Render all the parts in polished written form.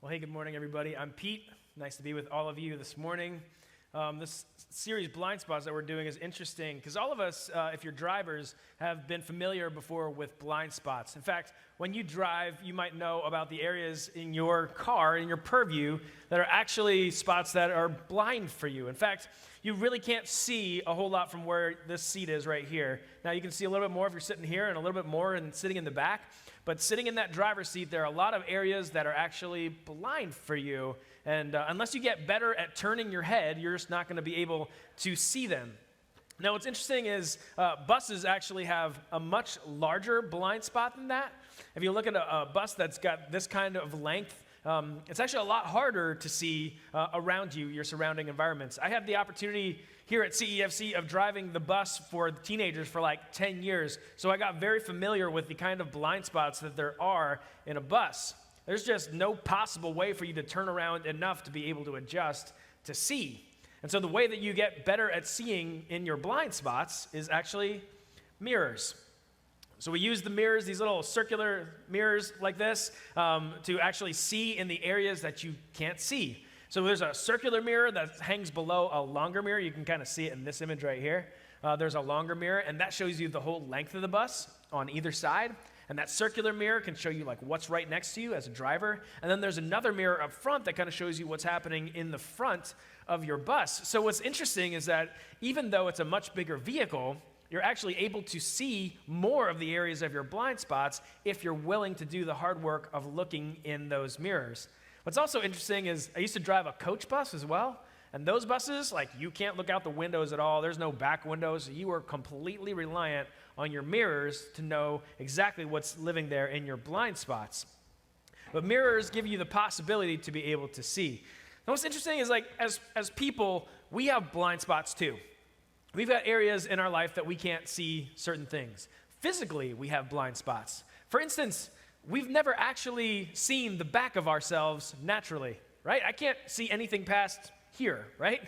Well, hey, good morning, everybody. I'm Pete. Nice to be with all of you this morning. This series, Blind Spots, that we're doing is interesting because all of us, if you're drivers, have been familiar before with blind spots. In fact, when you drive, you might know about the areas in your car, in your purview, that are actually spots that are blind for you. In fact, you really can't see a whole lot from where this seat is right here. Now, you can see a little bit more if you're sitting here and a little bit more and sitting in the back. But sitting in that driver's seat, there are a lot of areas that are actually blind for you. And unless you get better at turning your head, you're just not going to be able to see them. Now, what's interesting is buses actually have a much larger blind spot than that. If you look at a bus that's got this kind of length, it's actually a lot harder to see around you, your surrounding environments. I had the opportunity here at CEFC of driving the bus for the teenagers for like 10 years, so I got very familiar with the kind of blind spots that there are in a bus. There's just no possible way for you to turn around enough to be able to adjust to see. And so the way that you get better at seeing in your blind spots is actually mirrors. So we use the mirrors, these little circular mirrors like this, to actually see in the areas that you can't see. So there's a circular mirror that hangs below a longer mirror. You can kind of see it in this image right here. There's a longer mirror, and that shows you the whole length of the bus on either side. And that circular mirror can show you like what's right next to you as a driver. And then there's another mirror up front that kind of shows you what's happening in the front of your bus. So what's interesting is that even though it's a much bigger vehicle, you're actually able to see more of the areas of your blind spots if you're willing to do the hard work of looking in those mirrors. What's also interesting is I used to drive a coach bus as well, and those buses, like, you can't look out the windows at all. There's no back windows. You are completely reliant on your mirrors to know exactly what's living there in your blind spots. But mirrors give you the possibility to be able to see. Now, what's interesting is, like, as people, we have blind spots too. We've got areas in our life that we can't see certain things. Physically, we have blind spots. For instance, we've never actually seen the back of ourselves naturally, right? I can't see anything past here, right?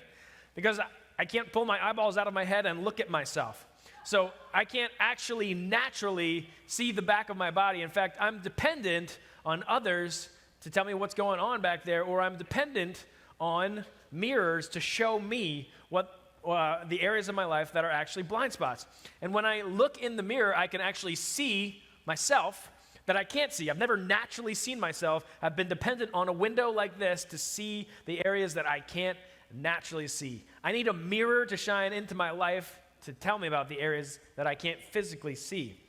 Because I can't pull my eyeballs out of my head and look at myself. So I can't actually naturally see the back of my body. In fact, I'm dependent on others to tell me what's going on back there, or I'm dependent on mirrors to show me what the areas of my life that are actually blind spots. And when I look in the mirror, I can actually see myself that I can't see. I've never naturally seen myself. I've been dependent on a window like this to see the areas that I can't naturally see. I need a mirror to shine into my life to tell me about the areas that I can't physically see.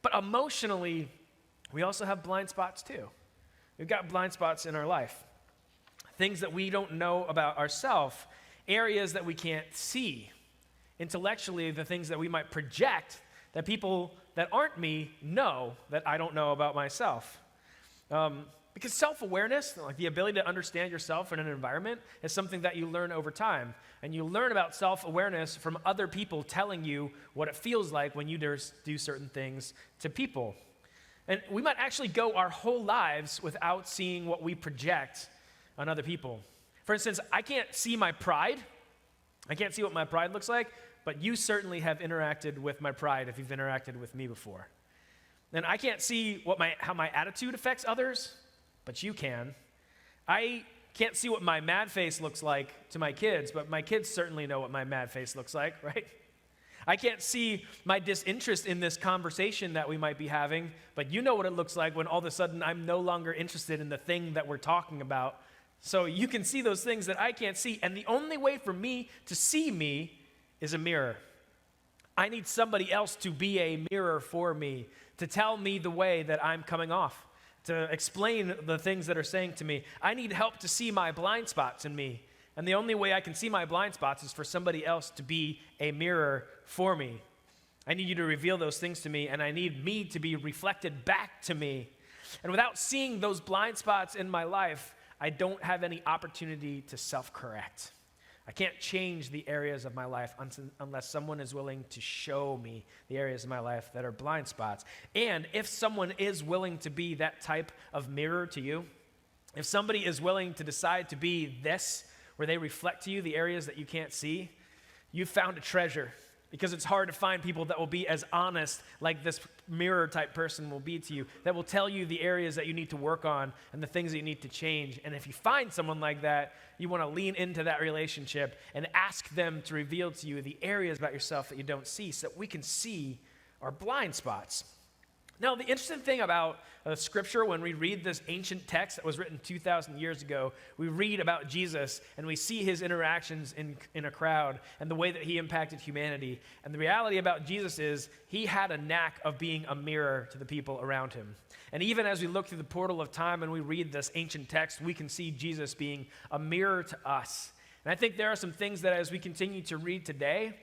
But emotionally, we also have blind spots too. We've got blind spots in our life. Things that we don't know about ourselves, areas that we can't see. Intellectually, the things that we might project that people that aren't me know that I don't know about myself. Because self-awareness, like the ability to understand yourself in an environment, is something that you learn over time. And you learn about self-awareness from other people telling you what it feels like when you do certain things to people. And we might actually go our whole lives without seeing what we project on other people. For instance, I can't see my pride. I can't see what my pride looks like, but you certainly have interacted with my pride if you've interacted with me before. And I can't see how my attitude affects others, but you can. I can't see what my mad face looks like to my kids, but my kids certainly know what my mad face looks like, right? I can't see my disinterest in this conversation that we might be having, but you know what it looks like when all of a sudden I'm no longer interested in the thing that we're talking about. So you can see those things that I can't see, and the only way for me to see me is a mirror. I need somebody else to be a mirror for me, to tell me the way that I'm coming off, to explain the things that are saying to me. I need help to see my blind spots in me, and the only way I can see my blind spots is for somebody else to be a mirror for me. I need you to reveal those things to me, and I need me to be reflected back to me. And without seeing those blind spots in my life, I don't have any opportunity to self-correct. I can't change the areas of my life unless someone is willing to show me the areas of my life that are blind spots. And if someone is willing to be that type of mirror to you, if somebody is willing to decide to be this, where they reflect to you the areas that you can't see, you've found a treasure. because it's hard to find people that will be as honest like this mirror type person will be to you, that will tell you the areas that you need to work on and the things that you need to change. And if you find someone like that, you want to lean into that relationship and ask them to reveal to you the areas about yourself that you don't see so that we can see our blind spots. Now, the interesting thing about Scripture, when we read this ancient text that was written 2,000 years ago, we read about Jesus and we see his interactions in a crowd and the way that he impacted humanity. And the reality about Jesus is he had a knack of being a mirror to the people around him. And even as we look through the portal of time and we read this ancient text, we can see Jesus being a mirror to us. And I think there are some things that as we continue to read today,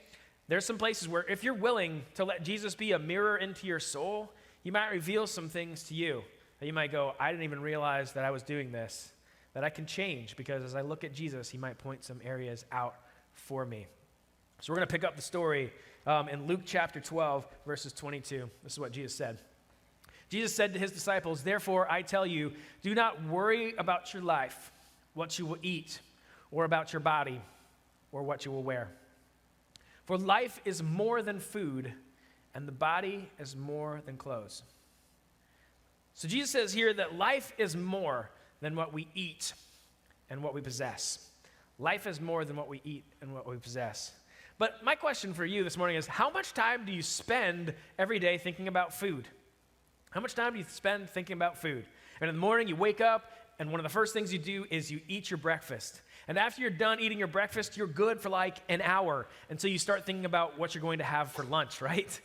there's some places where if you're willing to let Jesus be a mirror into your soul, he might reveal some things to you that you might go, I didn't even realize that I was doing this, that I can change because as I look at Jesus, he might point some areas out for me. So we're going to pick up the story in Luke chapter 12, verses 22. This is what Jesus said. Jesus said to his disciples, "Therefore I tell you, do not worry about your life, what you will eat, or about your body, or what you will wear. For life is more than food, and the body is more than clothes." So Jesus says here that life is more than what we eat and what we possess. Life is more than what we eat and what we possess. But my question for you this morning is, how much time do you spend every day thinking about food? How much time do you spend thinking about food? And in the morning you wake up, and one of the first things you do is you eat your breakfast. And after you're done eating your breakfast, you're good for like an hour until you start thinking about what you're going to have for lunch, right?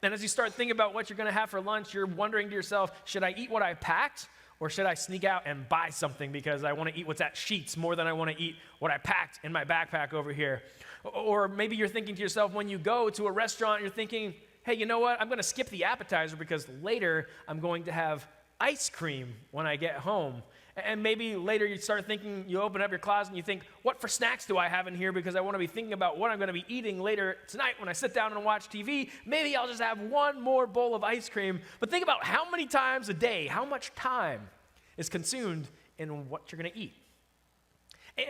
And as you start thinking about what you're going to have for lunch, you're wondering to yourself, should I eat what I packed or should I sneak out and buy something because I want to eat what's at Sheetz more than I want to eat what I packed in my backpack over here? Or maybe you're thinking to yourself when you go to a restaurant, you're thinking, hey, you know what? I'm going to skip the appetizer because later I'm going to have ice cream when I get home. And maybe later you start thinking, you open up your closet and you think, what for snacks do I have in here? Because I want to be thinking about what I'm going to be eating later tonight when I sit down and watch TV. Maybe I'll just have one more bowl of ice cream. But think about how many times a day, how much time is consumed in what you're going to eat.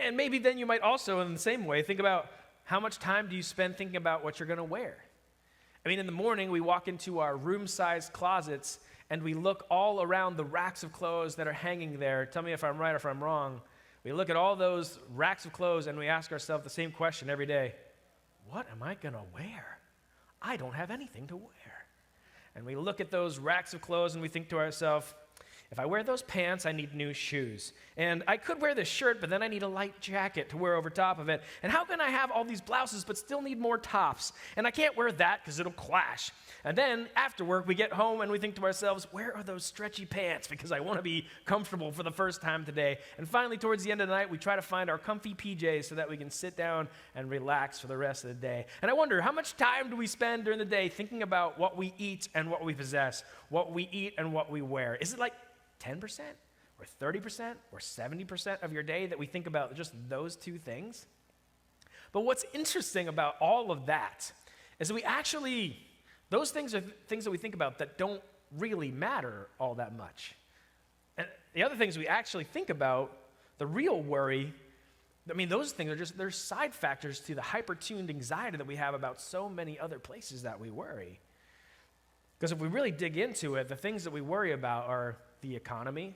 And maybe then you might also, in the same way, think about how much time do you spend thinking about what you're going to wear? I mean, in the morning, we walk into our room-sized closets and we look all around the racks of clothes that are hanging there. Tell me if I'm right or if I'm wrong. We look at all those racks of clothes and we ask ourselves the same question every day. What am I going to wear? I don't have anything to wear. And we look at those racks of clothes and we think to ourselves, if I wear those pants, I need new shoes. And I could wear this shirt, but then I need a light jacket to wear over top of it. And how can I have all these blouses but still need more tops? And I can't wear that because it'll clash. And then after work, we get home and we think to ourselves, where are those stretchy pants? Because I want to be comfortable for the first time today. And finally, towards the end of the night, we try to find our comfy PJs so that we can sit down and relax for the rest of the day. And I wonder, how much time do we spend during the day thinking about what we eat and what we possess, what we eat and what we wear? Is it like 10% or 30% or 70% of your day that we think about just those two things? But what's interesting about all of that is that those things are things that we think about that don't really matter all that much. And the other things we actually think about, the real worry, I mean, those things they're side factors to the hyper-tuned anxiety that we have about so many other places that we worry. Because if we really dig into it, the things that we worry about are the economy.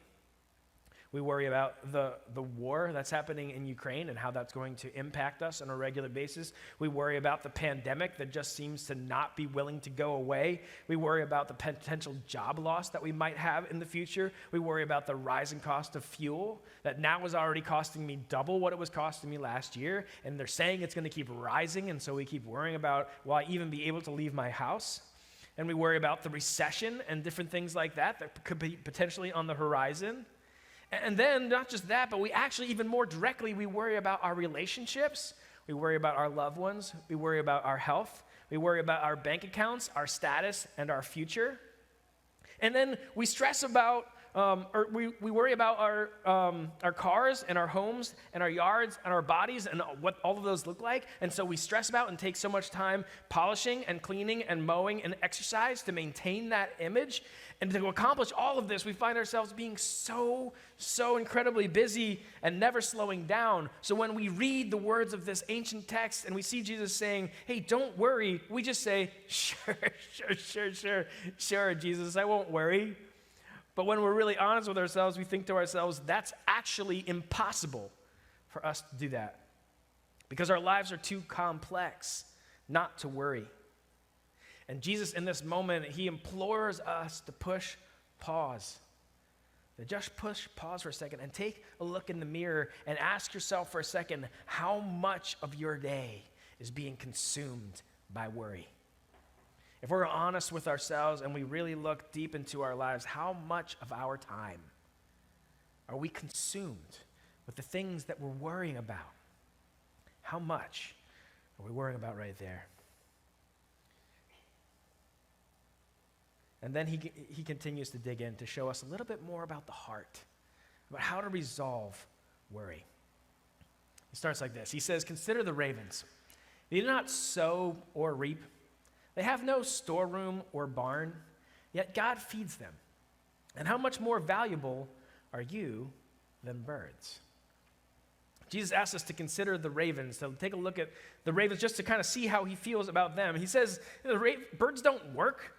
We worry about the war that's happening in Ukraine and how that's going to impact us on a regular basis. We worry about the pandemic that just seems to not be willing to go away. We worry about the potential job loss that we might have in the future. We worry about the rising cost of fuel that now is already costing me double what it was costing me last year. And they're saying it's going to keep rising, and so we keep worrying about, will I even be able to leave my house? And we worry about the recession and different things like that could be potentially on the horizon. And then, not just that, but we actually, even more directly, we worry about our relationships. We worry about our loved ones. We worry about our health. We worry about our bank accounts, our status, and our future. And then we stress about or we worry about our cars and our homes and our yards and our bodies and what all of those look like. And so we stress about and take so much time polishing and cleaning and mowing and exercise to maintain that image. And to accomplish all of this, we find ourselves being so incredibly busy and never slowing down. So when we read the words of this ancient text and we see Jesus saying, hey, don't worry, we just say, sure, Jesus, I won't worry. But when we're really honest with ourselves, we think to ourselves, that's actually impossible for us to do that. Because our lives are too complex not to worry. And Jesus, in this moment, he implores us to push pause. To just push pause for a second and take a look in the mirror and ask yourself for a second, how much of your day is being consumed by worry? If we're honest with ourselves and we really look deep into our lives, how much of our time are we consumed with the things that we're worrying about? How much are we worrying about right there? And then he continues to dig in to show us a little bit more about the heart, about how to resolve worry. He starts like this. He says, consider the ravens. They do not sow or reap. They have no storeroom or barn, yet God feeds them. And how much more valuable are you than birds? Jesus asks us to consider the ravens, to take a look at the ravens just to kind of see how he feels about them. He says, birds don't work.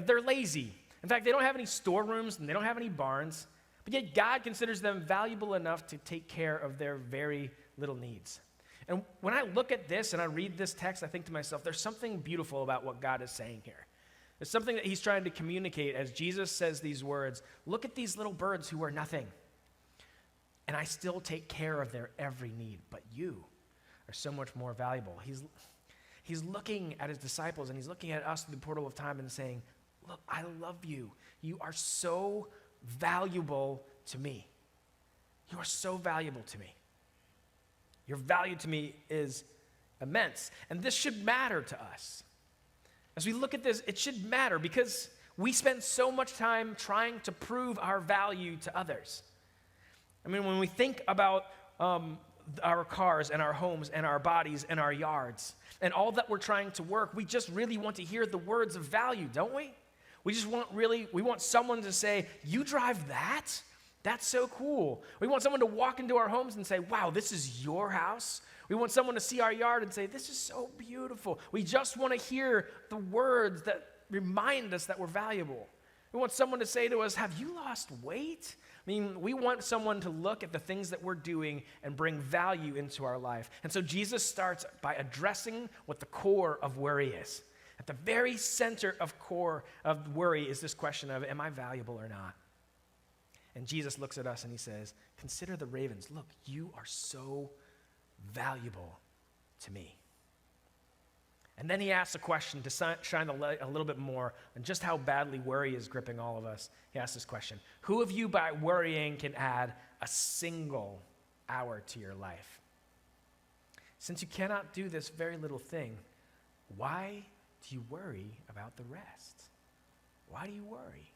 They're lazy. In fact, they don't have any storerooms and they don't have any barns, but yet God considers them valuable enough to take care of their very little needs. And when I look at this and I read this text, I think to myself, there's something beautiful about what God is saying here. There's something that he's trying to communicate as Jesus says these words. Look at these little birds who are nothing, and I still take care of their every need, but you are so much more valuable. He's looking at his disciples and he's looking at us through the portal of time and saying, look, I love you. You are so valuable to me. You are so valuable to me. Your value to me is immense. And this should matter to us. As we look at this, it should matter because we spend so much time trying to prove our value to others. I mean, when we think about our cars and our homes and our bodies and our yards and all that we're trying to work, we just really want to hear the words of value, don't we? We want someone to say, you drive that? That's so cool. We want someone to walk into our homes and say, wow, this is your house. We want someone to see our yard and say, this is so beautiful. We just want to hear the words that remind us that we're valuable. We want someone to say to us, have you lost weight? I mean, we want someone to look at the things that we're doing and bring value into our life. And so Jesus starts by addressing what the core of worry is. At the very center of worry is this question of, am I valuable or not? And Jesus looks at us and he says, consider the ravens. Look, you are so valuable to me. And then he asks a question to shine the light a little bit more on just how badly worry is gripping all of us. He asks this question: who of you by worrying can add a single hour to your life? Since you cannot do this very little thing, why do you worry about the rest? Why do you worry?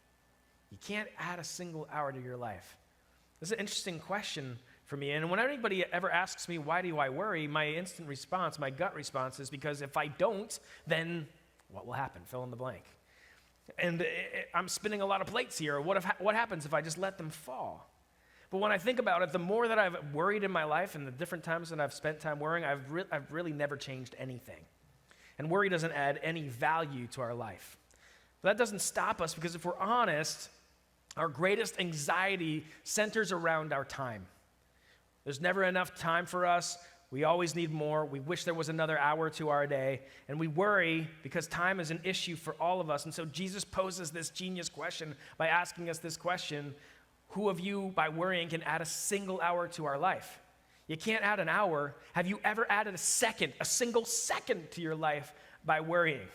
You can't add a single hour to your life. This is an interesting question for me. And when anybody ever asks me, why do I worry? My instant response, my gut response is because if I don't, then what will happen? Fill in the blank. And I'm spinning a lot of plates here. What happens if I just let them fall? But when I think about it, the more that I've worried in my life and the different times that I've spent time worrying, I've really never changed anything. And worry doesn't add any value to our life. But that doesn't stop us, because if we're honest, our greatest anxiety centers around our time. There's never enough time for us. We always need more. We wish there was another hour to our day. And we worry because time is an issue for all of us. And so Jesus poses this genius question by asking us this question: who of you, by worrying, can add a single hour to our life? You can't add an hour. Have you ever added a single second to your life by worrying?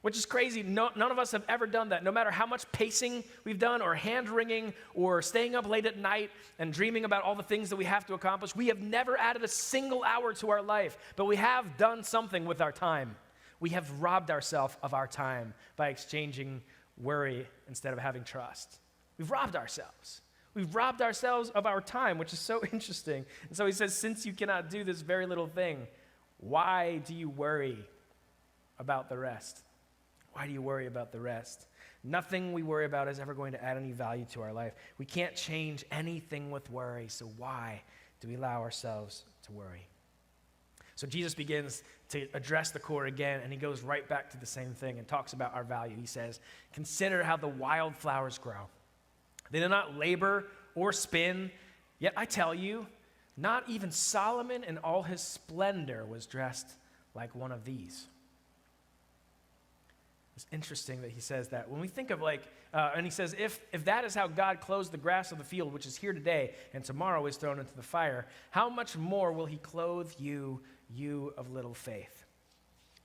Which is crazy. None of us have ever done that. No matter how much pacing we've done, or hand-wringing, or staying up late at night and dreaming about all the things that we have to accomplish, we have never added a single hour to our life. But we have done something with our time. We have robbed ourselves of our time by exchanging worry instead of having trust. We've robbed ourselves. We've robbed ourselves of our time, which is so interesting. And so he says, since you cannot do this very little thing, why do you worry about the rest? Why do you worry about the rest? Nothing we worry about is ever going to add any value to our life. We can't change anything with worry, so why do we allow ourselves to worry? So Jesus begins to address the core again, and he goes right back to the same thing and talks about our value. He says, consider how the wildflowers grow. They do not labor or spin, yet I tell you, not even Solomon in all his splendor was dressed like one of these. It's interesting that he says that. When we think of and he says, if that is how God clothes the grass of the field, which is here today and tomorrow is thrown into the fire, how much more will he clothe you, you of little faith?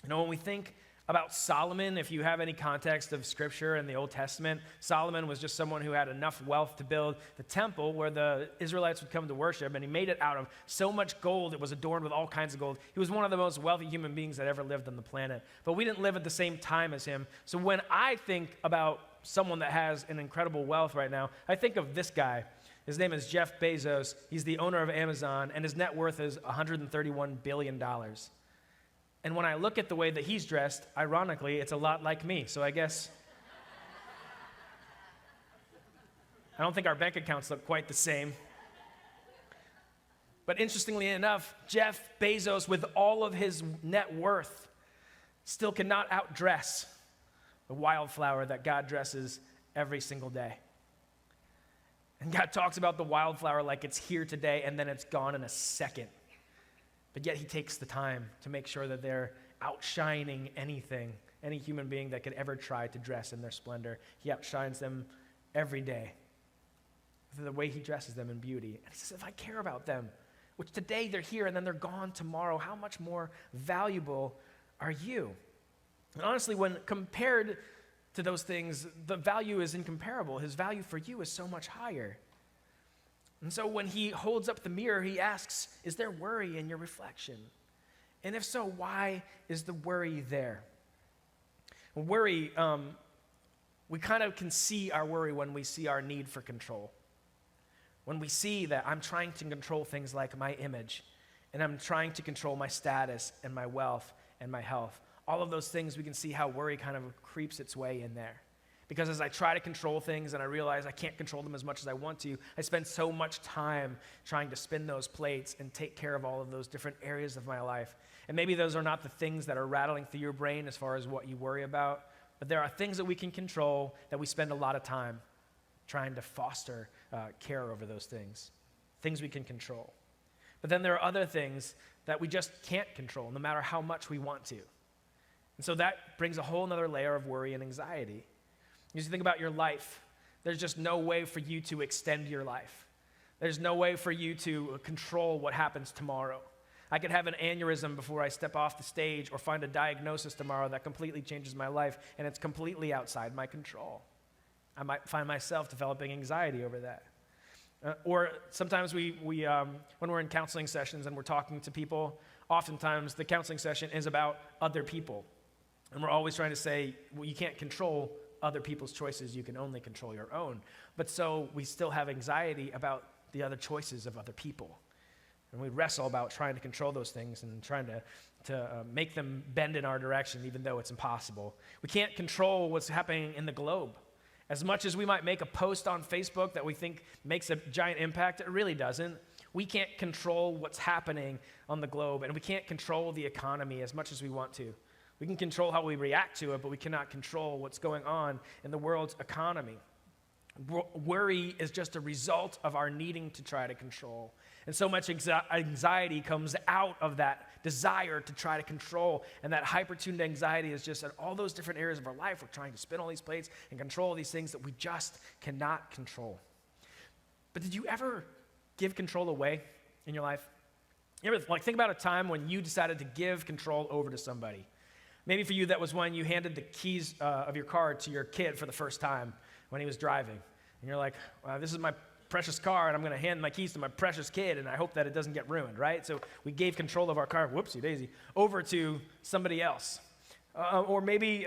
You know, when we think about Solomon, if you have any context of Scripture in the Old Testament, Solomon was just someone who had enough wealth to build the temple where the Israelites would come to worship, and he made it out of so much gold, it was adorned with all kinds of gold. He was one of the most wealthy human beings that ever lived on the planet. But we didn't live at the same time as him. So when I think about someone that has an incredible wealth right now, I think of this guy. His name is Jeff Bezos. He's the owner of Amazon, and his net worth is $131 billion. And when I look at the way that he's dressed, ironically, it's a lot like me. So I guess I don't think our bank accounts look quite the same. But interestingly enough, Jeff Bezos, with all of his net worth, still cannot outdress the wildflower that God dresses every single day. And God talks about the wildflower like it's here today and then it's gone in a second. But yet he takes the time to make sure that they're outshining any human being that could ever try to dress in their splendor. He outshines them every day with the way he dresses them in beauty. And he says, if I care about them, which today they're here and then they're gone tomorrow, how much more valuable are you? And honestly, when compared to those things, the value is incomparable. His value for you is so much higher. And so when he holds up the mirror, he asks, is there worry in your reflection? And if so, why is the worry there? Worry, we kind of can see our worry when we see our need for control. When we see that I'm trying to control things like my image, and I'm trying to control my status and my wealth and my health. All of those things, we can see how worry kind of creeps its way in there. Because as I try to control things and I realize I can't control them as much as I want to, I spend so much time trying to spin those plates and take care of all of those different areas of my life. And maybe those are not the things that are rattling through your brain as far as what you worry about, but there are things that we can control that we spend a lot of time trying to foster care over those things we can control. But then there are other things that we just can't control, no matter how much we want to. And so that brings a whole other layer of worry and anxiety. As you think about your life, there's just no way for you to extend your life. There's no way for you to control what happens tomorrow. I could have an aneurysm before I step off the stage or find a diagnosis tomorrow that completely changes my life, and it's completely outside my control. I might find myself developing anxiety over that. Or sometimes when we're in counseling sessions and we're talking to people, oftentimes the counseling session is about other people. And we're always trying to say, well, you can't control other people's choices, you can only control your own. But so we still have anxiety about the other choices of other people. And we wrestle about trying to control those things and trying to make them bend in our direction, even though it's impossible. We can't control what's happening in the globe. As much as we might make a post on Facebook that we think makes a giant impact, it really doesn't. We can't control what's happening on the globe, and we can't control the economy as much as we want to. We can control how we react to it, but we cannot control what's going on in the world's economy. Worry is just a result of our needing to try to control. And so much anxiety comes out of that desire to try to control. And that hyper-tuned anxiety is just in all those different areas of our life. We're trying to spin all these plates and control these things that we just cannot control. But did you ever give control away in your life? You ever think about a time when you decided to give control over to somebody? Maybe for you, that was when you handed the keys of your car to your kid for the first time when he was driving. And you're like, well, this is my precious car, and I'm going to hand my keys to my precious kid, and I hope that it doesn't get ruined, right? So we gave control of our car, whoopsie daisy, over to somebody else. Or maybe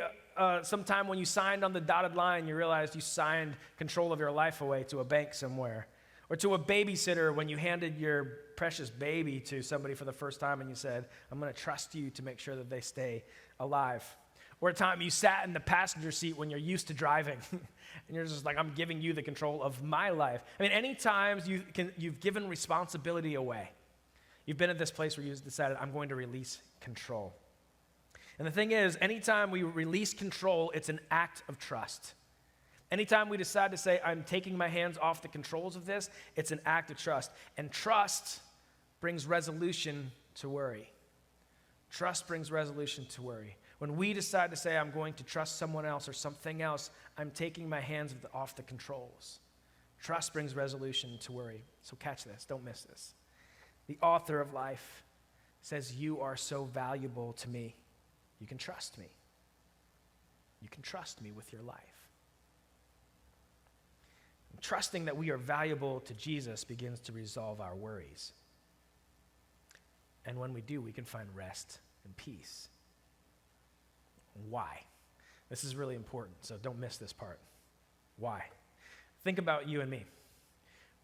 sometime when you signed on the dotted line, you realized you signed control of your life away to a bank somewhere. Or to a babysitter when you handed your precious baby to somebody for the first time and you said, I'm going to trust you to make sure that they stay alive. Or a time you sat in the passenger seat when you're used to driving and you're just like, I'm giving you the control of my life. I mean, any times you've given responsibility away. You've been at this place where you've decided, I'm going to release control. And the thing is, anytime we release control, it's an act of trust. Anytime we decide to say, I'm taking my hands off the controls of this, it's an act of trust. And trust brings resolution to worry. Trust brings resolution to worry. When we decide to say, I'm going to trust someone else or something else, I'm taking my hands off the controls. Trust brings resolution to worry. So catch this, don't miss this. The author of life says, you are so valuable to me. You can trust me. You can trust me with your life. Trusting that we are valuable to Jesus begins to resolve our worries. And when we do, we can find rest and peace. Why? This is really important, so don't miss this part. Why? Think about you and me.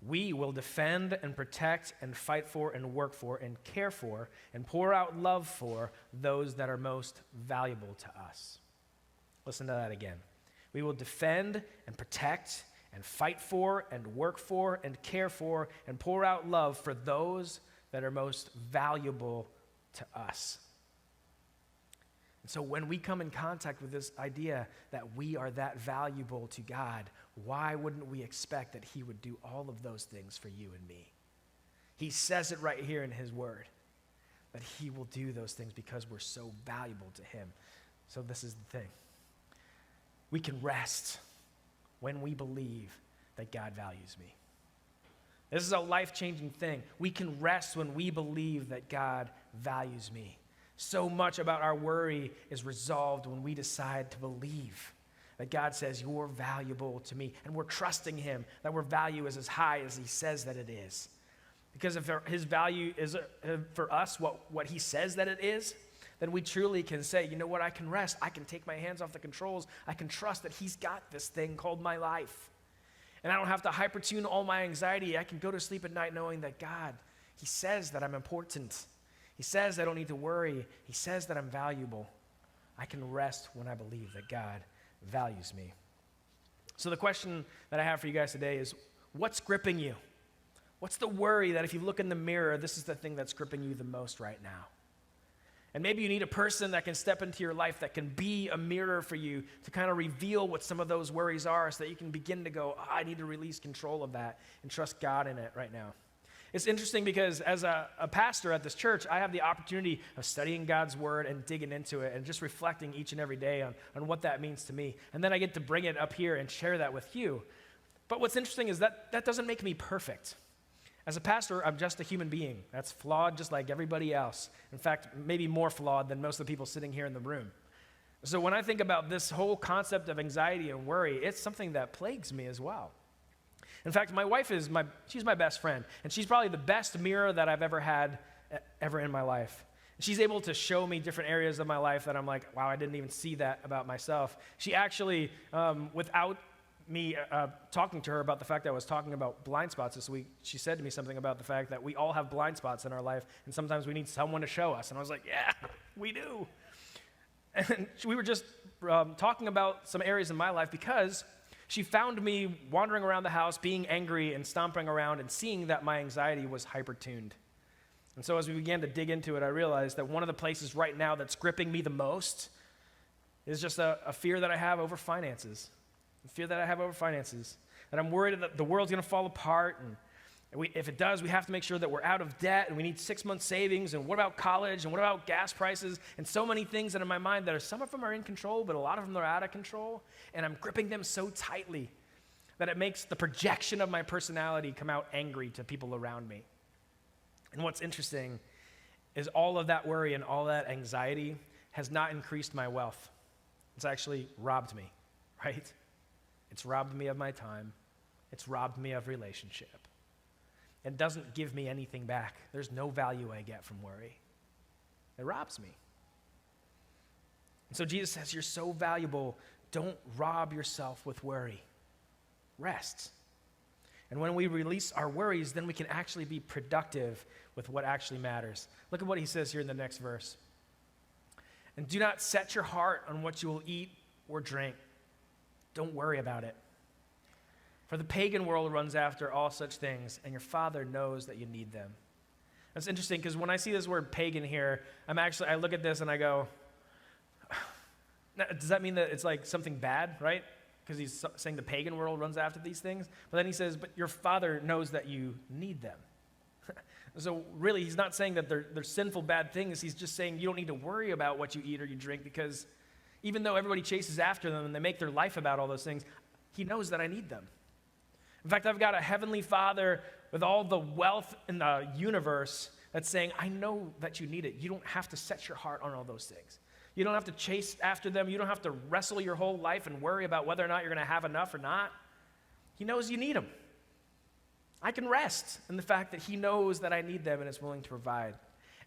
We will defend and protect and fight for and work for and care for and pour out love for those that are most valuable to us. Listen to that again. We will defend and protect and fight for and work for and care for and pour out love for those that are most valuable to us. And so when we come in contact with this idea that we are that valuable to God, why wouldn't we expect that he would do all of those things for you and me? He says it right here in his word, that he will do those things because we're so valuable to him. So this is the thing. We can rest when we believe that God values me. This is a life-changing thing. We can rest when we believe that God values me. So much about our worry is resolved when we decide to believe that God says, you're valuable to me. And we're trusting him that our value is as high as he says that it is. Because if his value is for us what he says that it is, then we truly can say, you know what, I can rest. I can take my hands off the controls. I can trust that he's got this thing called my life. And I don't have to hyper-tune all my anxiety. I can go to sleep at night knowing that God, he says that I'm important. He says I don't need to worry. He says that I'm valuable. I can rest when I believe that God values me. So the question that I have for you guys today is, what's gripping you? What's the worry that if you look in the mirror, this is the thing that's gripping you the most right now? And maybe you need a person that can step into your life that can be a mirror for you to kind of reveal what some of those worries are so that you can begin to go, I need to release control of that and trust God in it right now. It's interesting because as a pastor at this church, I have the opportunity of studying God's word and digging into it and just reflecting each and every day on what that means to me. And then I get to bring it up here and share that with you. But what's interesting is that doesn't make me perfect. As a pastor, I'm just a human being that's flawed just like everybody else. In fact, maybe more flawed than most of the people sitting here in the room. So when I think about this whole concept of anxiety and worry, it's something that plagues me as well. In fact, my wife she's my best friend, and she's probably the best mirror that I've ever had ever in my life. She's able to show me different areas of my life that I'm like, wow, I didn't even see that about myself. She actually, without me talking to her about the fact that I was talking about blind spots this week, she said to me something about the fact that we all have blind spots in our life, and sometimes we need someone to show us. And I was like, yeah, we do. And we were just talking about some areas in my life because she found me wandering around the house, being angry and stomping around and seeing that my anxiety was hyper-tuned. And so as we began to dig into it, I realized that one of the places right now that's gripping me the most is just a fear that I have over finances. The fear that I have over finances. That I'm worried that the world's going to fall apart. And if it does, we have to make sure that we're out of debt. And we need 6 months savings. And what about college? And what about gas prices? And so many things that are in my mind that some of them are in control, but a lot of them are out of control. And I'm gripping them so tightly that it makes the projection of my personality come out angry to people around me. And what's interesting is all of that worry and all that anxiety has not increased my wealth. It's actually robbed me, right? It's robbed me of my time. It's robbed me of relationship. It doesn't give me anything back. There's no value I get from worry. It robs me. And so Jesus says, you're so valuable. Don't rob yourself with worry. Rest. And when we release our worries, then we can actually be productive with what actually matters. Look at what he says here in the next verse. And do not set your heart on what you will eat or drink. Don't worry about it. For the pagan world runs after all such things, and your Father knows that you need them. That's interesting because when I see this word pagan here, I look at this and I go, does that mean that it's like something bad, right? Because he's saying the pagan world runs after these things. But then he says, but your Father knows that you need them. So really, he's not saying that they're sinful, bad things. He's just saying you don't need to worry about what you eat or you drink, because even though everybody chases after them and they make their life about all those things, he knows that I need them. In fact, I've got a heavenly Father with all the wealth in the universe that's saying, I know that you need it. You don't have to set your heart on all those things. You don't have to chase after them. You don't have to wrestle your whole life and worry about whether or not you're going to have enough or not. He knows you need them. I can rest in the fact that he knows that I need them and is willing to provide.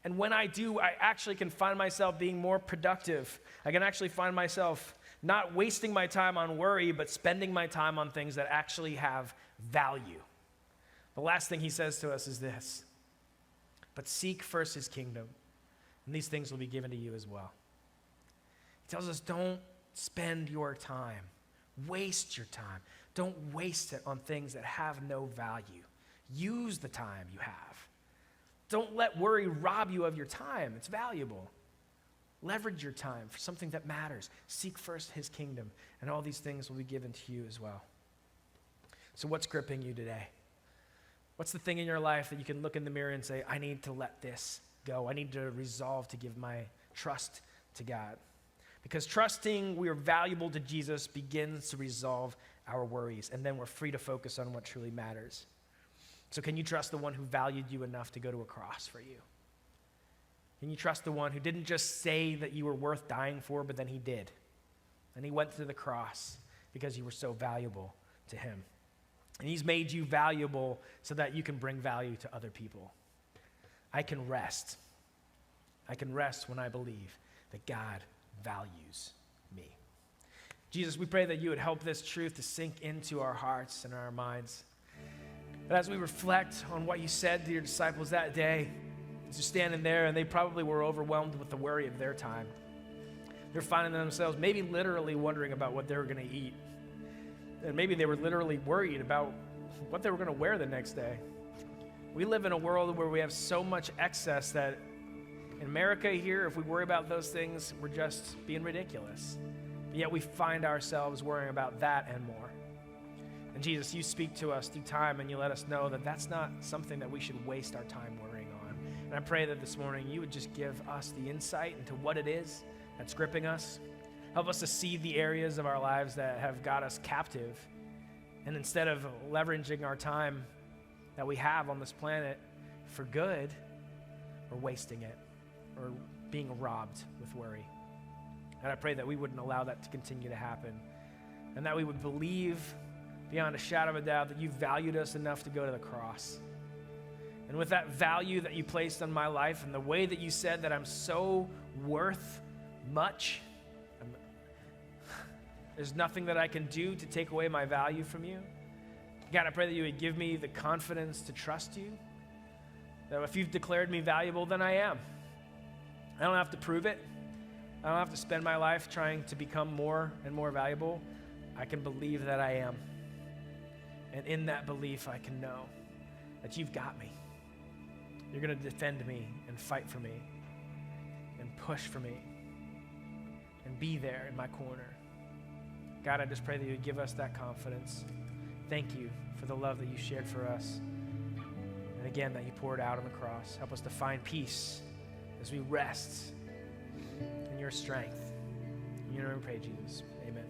And when I do, I actually can find myself being more productive. I can actually find myself not wasting my time on worry, but spending my time on things that actually have value. The last thing he says to us is this: but seek first his kingdom, and these things will be given to you as well. He tells us, don't spend your time, waste your time. Don't waste it on things that have no value. Use the time you have. Don't let worry rob you of your time. It's valuable. Leverage your time for something that matters. Seek first his kingdom, and all these things will be given to you as well. So what's gripping you today? What's the thing in your life that you can look in the mirror and say, I need to let this go. I need to resolve to give my trust to God. Because trusting we are valuable to Jesus begins to resolve our worries, and then we're free to focus on what truly matters. So can you trust the one who valued you enough to go to a cross for you? Can you trust the one who didn't just say that you were worth dying for, but then he did? And he went to the cross because you were so valuable to him. And he's made you valuable so that you can bring value to other people. I can rest. I can rest when I believe that God values me. Jesus, we pray that you would help this truth to sink into our hearts and our minds. That as we reflect on what you said to your disciples that day, as you're standing there and they probably were overwhelmed with the worry of their time. They're finding themselves maybe literally wondering about what they were going to eat. And maybe they were literally worried about what they were going to wear the next day. We live in a world where we have so much excess that in America here, if we worry about those things, we're just being ridiculous. But yet we find ourselves worrying about that and more. And Jesus, you speak to us through time and you let us know that that's not something that we should waste our time worrying on. And I pray that this morning you would just give us the insight into what it is that's gripping us. Help us to see the areas of our lives that have got us captive. And instead of leveraging our time that we have on this planet for good, we're wasting it or being robbed with worry. And I pray that we wouldn't allow that to continue to happen, and that we would believe beyond a shadow of a doubt that you valued us enough to go to the cross. And with that value that you placed on my life and the way that you said that I'm so worth much, there's nothing that I can do to take away my value from you. God, I pray that you would give me the confidence to trust you, that if you've declared me valuable, then I am. I don't have to prove it. I don't have to spend my life trying to become more and more valuable. I can believe that I am. And in that belief, I can know that you've got me. You're going to defend me and fight for me and push for me and be there in my corner. God, I just pray that you would give us that confidence. Thank you for the love that you shared for us. And again, that you poured out on the cross. Help us to find peace as we rest in your strength. In your name we pray, Jesus. Amen.